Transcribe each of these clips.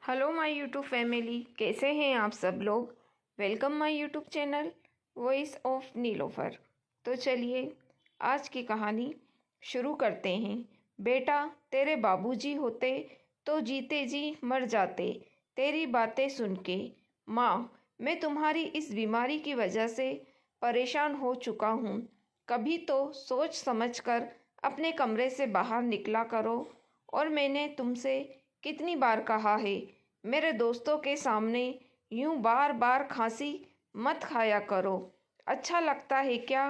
Hello my YouTube family, कैसे हैं आप सब लोग। Welcome my YouTube channel voice of Nilofar. तो चलिए आज की कहानी शुरू करते हैं। बेटा, तेरे बाबूजी होते तो जीते जी मर जाते तेरी बातें सुन के। माँ, मैं तुम्हारी इस बीमारी की वजह से परेशान हो चुका हूँ। कभी तो सोच समझकर अपने कमरे से बाहर निकला करो। और मैंने तुमसे कितनी बार कहा है, मेरे दोस्तों के सामने यूं बार बार खांसी मत खाया करो। अच्छा लगता है क्या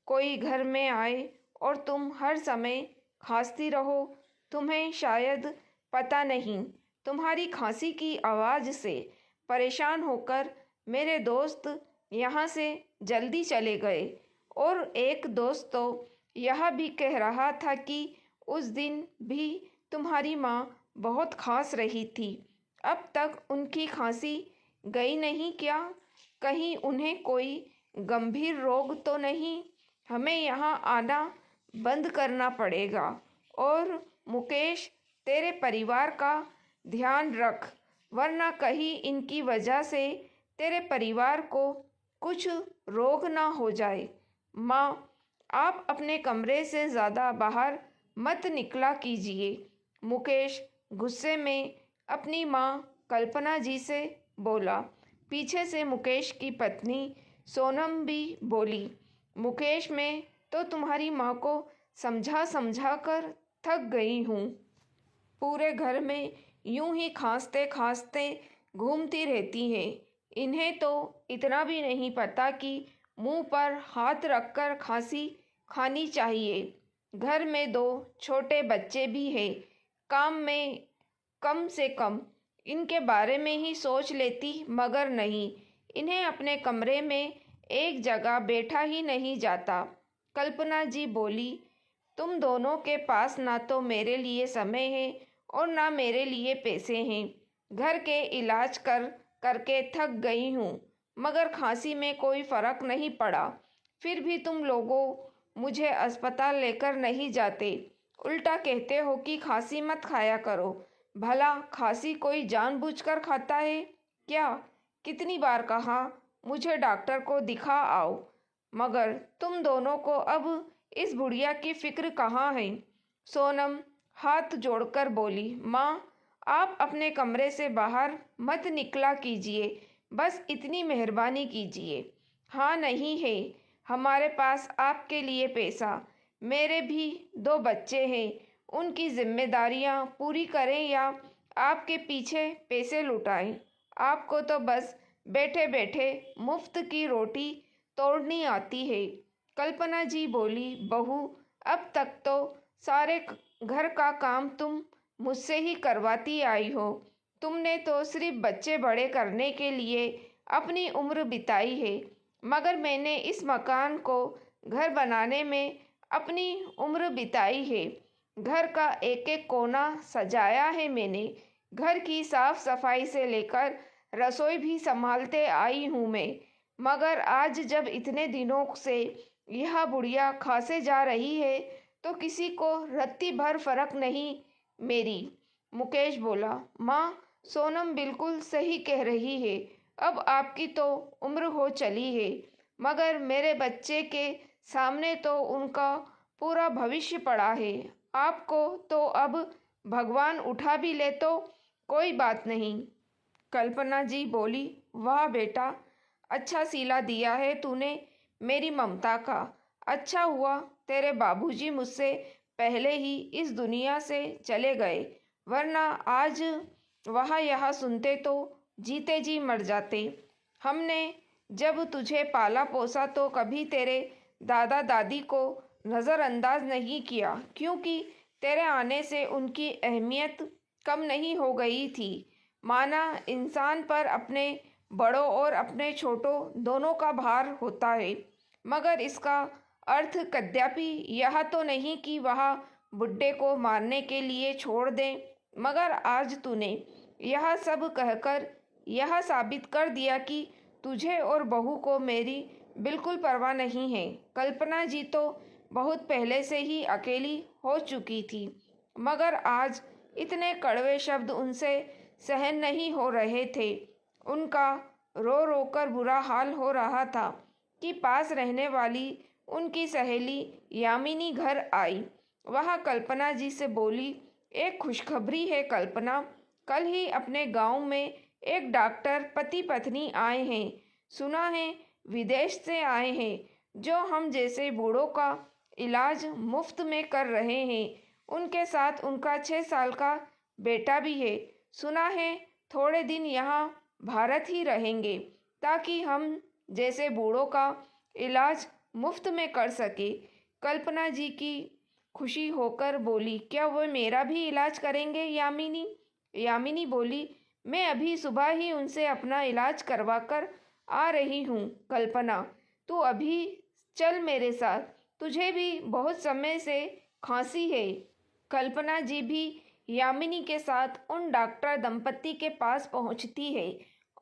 कोई घर में आए और तुम हर समय खांसती रहो। तुम्हें शायद पता नहीं, तुम्हारी खांसी की आवाज़ से परेशान होकर मेरे दोस्त यहाँ से जल्दी चले गए। और एक दोस्त तो यह भी कह रहा था कि उस दिन भी तुम्हारी माँ बहुत खांस रही थी। अब तक उनकी खांसी गई नहीं क्या? कहीं उन्हें कोई गंभीर रोग तो नहीं? हमें यहाँ आना बंद करना पड़ेगा। और मुकेश, तेरे परिवार का ध्यान रख, वरना कहीं इनकी वजह से तेरे परिवार को कुछ रोग ना हो जाए। माँ, आप अपने कमरे से ज़्यादा बाहर मत निकला कीजिए। मुकेश गुस्से में अपनी माँ कल्पना जी से बोला। पीछे से मुकेश की पत्नी सोनम भी बोली, मुकेश, मैं तो तुम्हारी माँ को समझा समझा कर थक गई हूँ। पूरे घर में यूं ही खांसते खांसते घूमती रहती है। इन्हें तो इतना भी नहीं पता कि मुंह पर हाथ रखकर खांसी खानी चाहिए। घर में दो छोटे बच्चे भी हैं। काम में कम से कम इनके बारे में ही सोच लेती, मगर नहीं, इन्हें अपने कमरे में एक जगह बैठा ही नहीं जाता। कल्पना जी बोली, तुम दोनों के पास ना तो मेरे लिए समय है और ना मेरे लिए पैसे हैं। घर के इलाज करके थक गई हूँ, मगर खांसी में कोई फ़र्क नहीं पड़ा। फिर भी तुम लोगों मुझे अस्पताल लेकर नहीं जाते। उल्टा कहते हो कि खांसी मत खाया करो। भला खांसी कोई जानबूझकर खाता है क्या? कितनी बार कहा मुझे डॉक्टर को दिखा आओ, मगर तुम दोनों को अब इस बुढ़िया की फिक्र कहाँ है। सोनम हाथ जोड़कर बोली, माँ, आप अपने कमरे से बाहर मत निकला कीजिए, बस इतनी मेहरबानी कीजिए। हाँ, नहीं है हमारे पास आपके लिए पैसा। मेरे भी दो बच्चे हैं, उनकी जिम्मेदारियां पूरी करें या आपके पीछे पैसे लुटाएं। आपको तो बस बैठे बैठे मुफ्त की रोटी तोड़नी आती है। कल्पना जी बोली, बहू, अब तक तो सारे घर का काम तुम मुझसे ही करवाती आई हो। तुमने तो सिर्फ बच्चे बड़े करने के लिए अपनी उम्र बिताई है, मगर मैंने इस मकान को घर बनाने में अपनी उम्र बिताई है। घर का एक एक कोना सजाया है मैंने। घर की साफ सफाई से लेकर रसोई भी संभालते आई हूँ मैं। मगर आज जब इतने दिनों से यह बुढ़िया खासे जा रही है तो किसी को रत्ती भर फर्क नहीं मेरी। मुकेश बोला, माँ, सोनम बिल्कुल सही कह रही है। अब आपकी तो उम्र हो चली है, मगर मेरे बच्चे के सामने तो उनका पूरा भविष्य पड़ा है। आपको तो अब भगवान उठा भी ले तो कोई बात नहीं। कल्पना जी बोली, वाह बेटा, अच्छा सिला दिया है तूने मेरी ममता का। अच्छा हुआ तेरे बाबूजी मुझसे पहले ही इस दुनिया से चले गए, वरना आज वह यह सुनते तो जीते जी मर जाते। हमने जब तुझे पाला पोसा तो कभी तेरे दादा दादी को नज़रअंदाज नहीं किया, क्योंकि तेरे आने से उनकी अहमियत कम नहीं हो गई थी। माना इंसान पर अपने बड़ों और अपने छोटों दोनों का भार होता है, मगर इसका अर्थ कदापि यह तो नहीं कि वह बुड्ढे को मारने के लिए छोड़ दें। मगर आज तूने यह सब कहकर यह साबित कर दिया कि तुझे और बहू को मेरी बिल्कुल परवाह नहीं है। कल्पना जी तो बहुत पहले से ही अकेली हो चुकी थी, मगर आज इतने कड़वे शब्द उनसे सहन नहीं हो रहे थे। उनका रो रो कर बुरा हाल हो रहा था कि पास रहने वाली उनकी सहेली यामिनी घर आई। वह कल्पना जी से बोली, एक खुशखबरी है कल्पना, कल ही अपने गांव में एक डॉक्टर पति पत्नी आए हैं। सुना है विदेश से आए हैं, जो हम जैसे बूढ़ों का इलाज मुफ्त में कर रहे हैं। उनके साथ उनका 6 साल का बेटा भी है। सुना है थोड़े दिन यहाँ भारत ही रहेंगे ताकि हम जैसे बूढ़ों का इलाज मुफ्त में कर सके। कल्पना जी की खुशी होकर बोली, क्या वो मेरा भी इलाज करेंगे यामिनी? यामिनी बोली, मैं अभी सुबह ही उनसे अपना इलाज करवा कर आ रही हूँ। कल्पना, तू अभी चल मेरे साथ, तुझे भी बहुत समय से खांसी है। कल्पना जी भी यामिनी के साथ उन डॉक्टर दंपति के पास पहुँचती है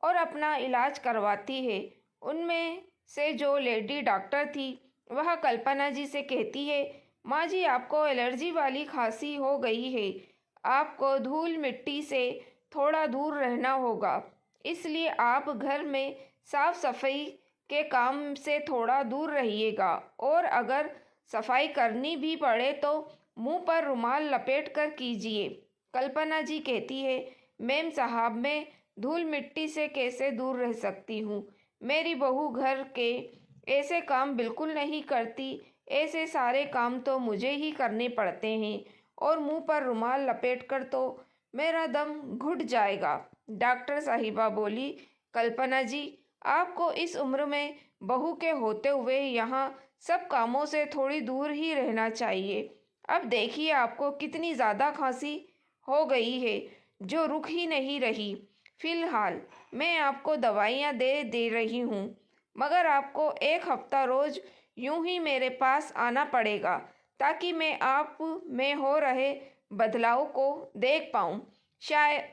और अपना इलाज करवाती है। उनमें से जो लेडी डॉक्टर थी वह कल्पना जी से कहती है, माँ जी आपको एलर्जी वाली खांसी हो गई है, आपको धूल मिट्टी से थोड़ा दूर रहना होगा, इसलिए आप घर में साफ सफाई के काम से थोड़ा दूर रहिएगा और अगर सफाई करनी भी पड़े तो मुंह पर रुमाल लपेट कर कीजिए। कल्पना जी कहती है, मैम साहब मैं धूल मिट्टी से कैसे दूर रह सकती हूँ, मेरी बहू घर के ऐसे काम बिल्कुल नहीं करती, ऐसे सारे काम तो मुझे ही करने पड़ते हैं और मुंह पर रुमाल लपेटकर तो मेरा दम घुट जाएगा। डॉक्टर साहिबा बोली, कल्पना जी आपको इस उम्र में बहू के होते हुए यहाँ सब कामों से थोड़ी दूर ही रहना चाहिए। अब देखिए आपको कितनी ज़्यादा खांसी हो गई है जो रुक ही नहीं रही। फिलहाल मैं आपको दवाइयाँ दे रही हूँ, मगर आपको 1 हफ्ता रोज़ यूं ही मेरे पास आना पड़ेगा ताकि मैं आप में हो रहे बदलाव को देख पाऊँ।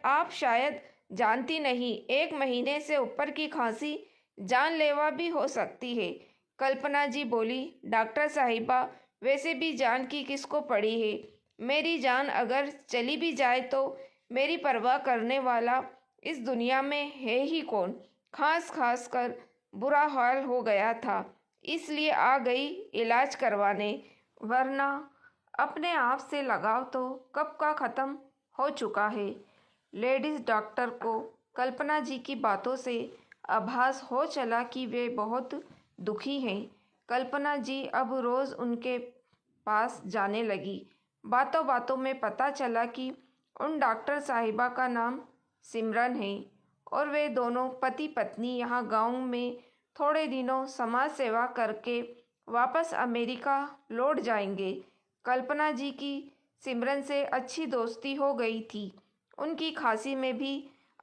आप शायद जानती नहीं, 1 महीने से ऊपर की खांसी जानलेवा भी हो सकती है। कल्पना जी बोली, डॉक्टर साहिबा वैसे भी जान की किसको पड़ी है, मेरी जान अगर चली भी जाए तो मेरी परवाह करने वाला इस दुनिया में है ही कौन। खांस खास कर बुरा हाल हो गया था, इसलिए आ गई इलाज करवाने, वरना अपने आप से लगाव तो कब का ख़त्म हो चुका है। लेडीज़ डॉक्टर को कल्पना जी की बातों से आभास हो चला कि वे बहुत दुखी हैं। कल्पना जी अब रोज़ उनके पास जाने लगी। बातों बातों में पता चला कि उन डॉक्टर साहिबा का नाम सिमरन है और वे दोनों पति पत्नी यहाँ गांव में थोड़े दिनों समाज सेवा करके वापस अमेरिका लौट जाएंगे। कल्पना जी की सिमरन से अच्छी दोस्ती हो गई थी, उनकी खांसी में भी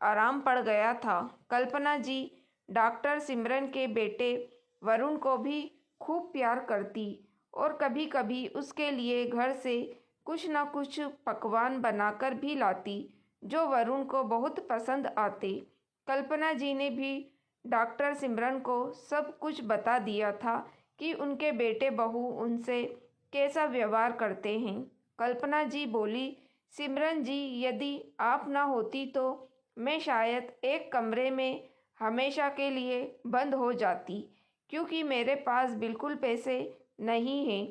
आराम पड़ गया था। कल्पना जी डॉक्टर सिमरन के बेटे वरुण को भी खूब प्यार करती और कभी कभी उसके लिए घर से कुछ न कुछ पकवान बनाकर भी लाती जो वरुण को बहुत पसंद आते। कल्पना जी ने भी डॉक्टर सिमरन को सब कुछ बता दिया था कि उनके बेटे बहू उनसे कैसा व्यवहार करते हैं। कल्पना जी बोली, सिमरन जी यदि आप ना होती तो मैं शायद एक कमरे में हमेशा के लिए बंद हो जाती, क्योंकि मेरे पास बिल्कुल पैसे नहीं हैं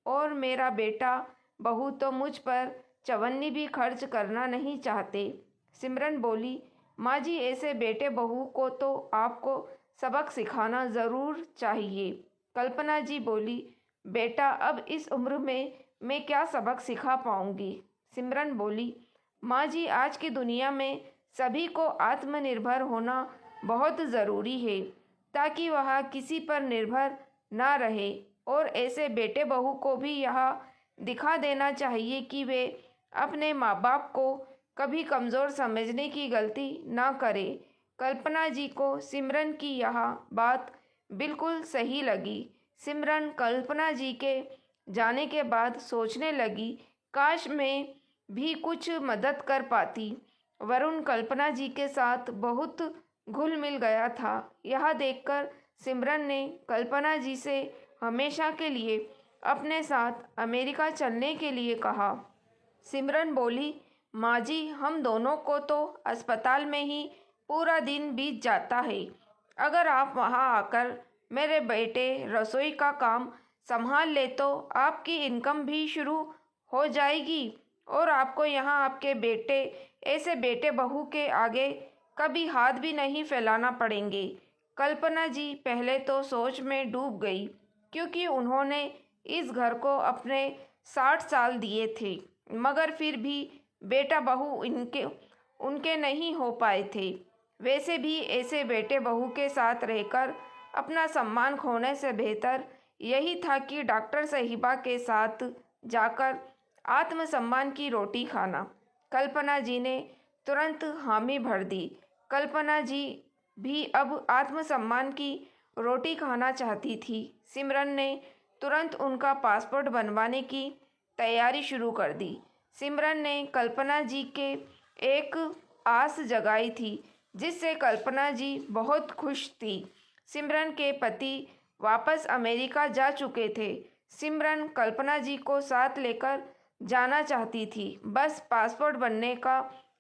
और मेरा बेटा बहू तो मुझ पर चवन्नी भी खर्च करना नहीं चाहते। सिमरन बोली, माँ जी ऐसे बेटे बहू को तो आपको सबक सिखाना ज़रूर चाहिए। कल्पना जी बोली, बेटा अब इस उम्र में मैं क्या सबक सिखा पाऊँगी। सिमरन बोली, माँ जी आज की दुनिया में सभी को आत्मनिर्भर होना बहुत ज़रूरी है ताकि वह किसी पर निर्भर ना रहे और ऐसे बेटे बहू को भी यह दिखा देना चाहिए कि वे अपने माँ बाप को कभी कमज़ोर समझने की गलती ना करें। कल्पना जी को सिमरन की यह बात बिल्कुल सही लगी। सिमरन कल्पना जी के जाने के बाद सोचने लगी, काश मैं भी कुछ मदद कर पाती। वरुण कल्पना जी के साथ बहुत घुल मिल गया था। यह देखकर सिमरन ने कल्पना जी से हमेशा के लिए अपने साथ अमेरिका चलने के लिए कहा। सिमरन बोली, माँ जी, हम दोनों को तो अस्पताल में ही पूरा दिन बीत जाता है। अगर आप वहाँ आकर मेरे बेटे रसोई का काम संभाल ले तो आपकी इनकम भी शुरू हो जाएगी और आपको यहाँ आपके बेटे ऐसे बेटे बहू के आगे कभी हाथ भी नहीं फैलाना पड़ेंगे। कल्पना जी पहले तो सोच में डूब गई, क्योंकि उन्होंने इस घर को अपने 60 साल दिए थे, मगर फिर भी बेटा बहू इनके उनके नहीं हो पाए थे। वैसे भी ऐसे बेटे बहू के साथ रहकर अपना सम्मान खोने से बेहतर यही था कि डॉक्टर साहिबा के साथ जाकर आत्मसम्मान की रोटी खाना। कल्पना जी ने तुरंत हामी भर दी। कल्पना जी भी अब आत्मसम्मान की रोटी खाना चाहती थी। सिमरन ने तुरंत उनका पासपोर्ट बनवाने की तैयारी शुरू कर दी। सिमरन ने कल्पना जी के एक आस जगाई थी, जिससे कल्पना जी बहुत खुश थी। सिमरन के पति वापस अमेरिका जा चुके थे। सिमरन कल्पना जी को साथ लेकर जाना चाहती थी। बस पासपोर्ट बनने का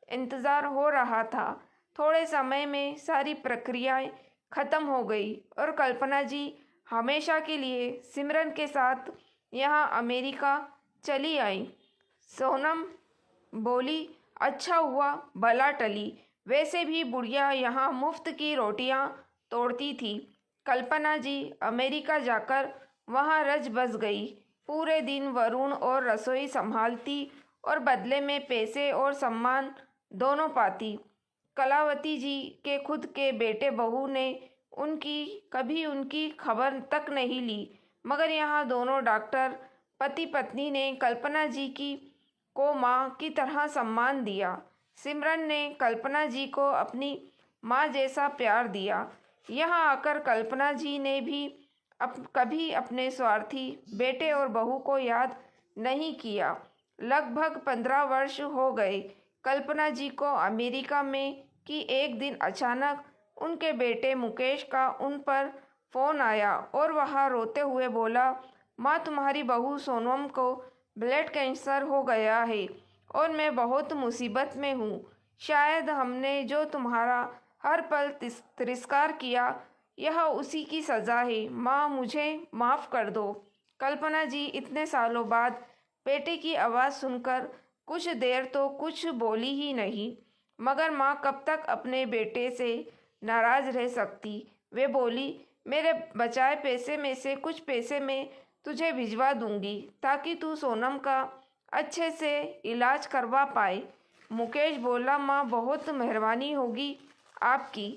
इंतज़ार हो रहा था। थोड़े समय में सारी प्रक्रियाएं खत्म हो गई और कल्पना जी हमेशा के लिए सिमरन के साथ यहाँ अमेरिका चली आई। सोनम बोली, अच्छा हुआ भला टली। वैसे भी बुढ़िया यहाँ मुफ्त की रोटियाँ तोड़ती थी। कल्पना जी अमेरिका जाकर वहाँ रच बस गई। पूरे दिन वरुण और रसोई संभालती और बदले में पैसे और सम्मान दोनों पाती। कलावती जी के खुद के बेटे बहू ने कभी उनकी खबर तक नहीं ली, मगर यहाँ दोनों डॉक्टर पति पत्नी ने कल्पना जी को माँ की तरह सम्मान दिया। सिमरन ने कल्पना जी को अपनी माँ जैसा प्यार दिया। यहाँ आकर कल्पना जी ने भी कभी अपने स्वार्थी बेटे और बहू को याद नहीं किया। लगभग 15 वर्ष हो गए कल्पना जी को अमेरिका में कि एक दिन अचानक उनके बेटे मुकेश का उन पर फ़ोन आया और वह रोते हुए बोला, माँ, तुम्हारी बहू सोनम को ब्लड कैंसर हो गया है और मैं बहुत मुसीबत में हूँ। शायद हमने जो तुम्हारा हर पल तिरस्कार किया, यह उसी की सज़ा है। माँ, मुझे माफ़ कर दो। कल्पना जी इतने सालों बाद बेटे की आवाज़ सुनकर कुछ देर तो कुछ बोली ही नहीं, मगर माँ कब तक अपने बेटे से नाराज़ रह सकती। वे बोली, मेरे बचाए पैसे में से कुछ पैसे मैं तुझे भिजवा दूंगी ताकि तू सोनम का अच्छे से इलाज करवा पाए। मुकेश बोला, माँ, बहुत मेहरबानी होगी आपकी।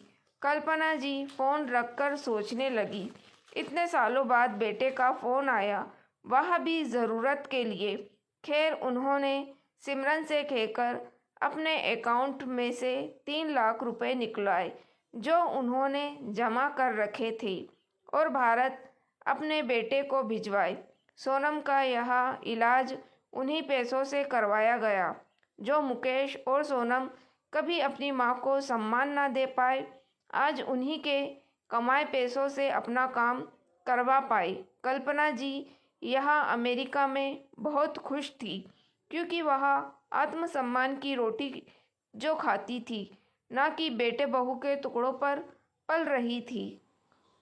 कल्पना जी फ़ोन रखकर सोचने लगी। इतने सालों बाद बेटे का फ़ोन आया, वह भी ज़रूरत के लिए। खैर, उन्होंने सिमरन से कहकर अपने अकाउंट में से 3 लाख रुपए निकलवाए, जो उन्होंने जमा कर रखे थे, और भारत अपने बेटे को भिजवाए। सोनम का यह इलाज उन्हीं पैसों से करवाया गया जो मुकेश और सोनम कभी अपनी माँ को सम्मान न दे पाए, आज उन्हीं के कमाए पैसों से अपना काम करवा पाए। कल्पना जी यहाँ अमेरिका में बहुत खुश थी, क्योंकि वह आत्मसम्मान की रोटी जो खाती थी, ना कि बेटे बहू के टुकड़ों पर पल रही थी।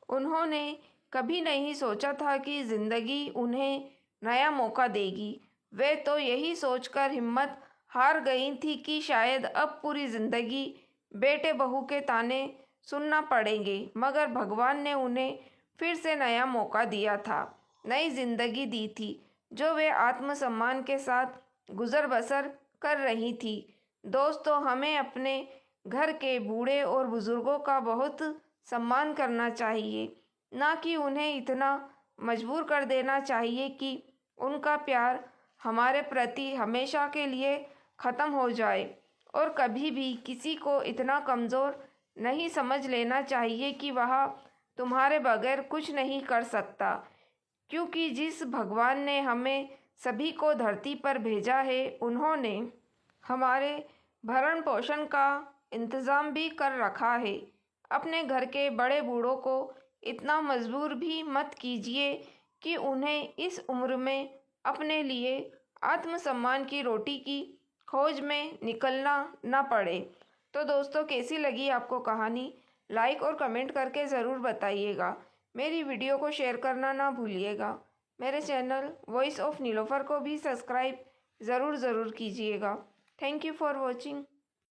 उन्होंने कभी नहीं सोचा था कि ज़िंदगी उन्हें नया मौका देगी। वे तो यही सोचकर हिम्मत हार गई थी कि शायद अब पूरी ज़िंदगी बेटे बहू के ताने सुनना पड़ेंगे, मगर भगवान ने उन्हें फिर से नया मौका दिया था, नई ज़िंदगी दी थी, जो वे आत्मसम्मान के साथ गुजर बसर कर रही थी। दोस्तों, हमें अपने घर के बूढ़े और बुज़ुर्गों का बहुत सम्मान करना चाहिए, ना कि उन्हें इतना मजबूर कर देना चाहिए कि उनका प्यार हमारे प्रति हमेशा के लिए ख़त्म हो जाए। और कभी भी किसी को इतना कमज़ोर नहीं समझ लेना चाहिए कि वह तुम्हारे बगैर कुछ नहीं कर सकता, क्योंकि जिस भगवान ने हमें सभी को धरती पर भेजा है, उन्होंने हमारे भरण पोषण का इंतज़ाम भी कर रखा है। अपने घर के बड़े बूढ़ों को इतना मजबूर भी मत कीजिए कि उन्हें इस उम्र में अपने लिए आत्मसम्मान की रोटी की खोज में निकलना ना पड़े। तो दोस्तों, कैसी लगी आपको कहानी? लाइक और कमेंट करके ज़रूर बताइएगा। मेरी वीडियो को शेयर करना ना भूलिएगा। मेरे चैनल वॉइस ऑफ नीलोफर को भी सब्सक्राइब ज़रूर कीजिएगा। Thank you for watching.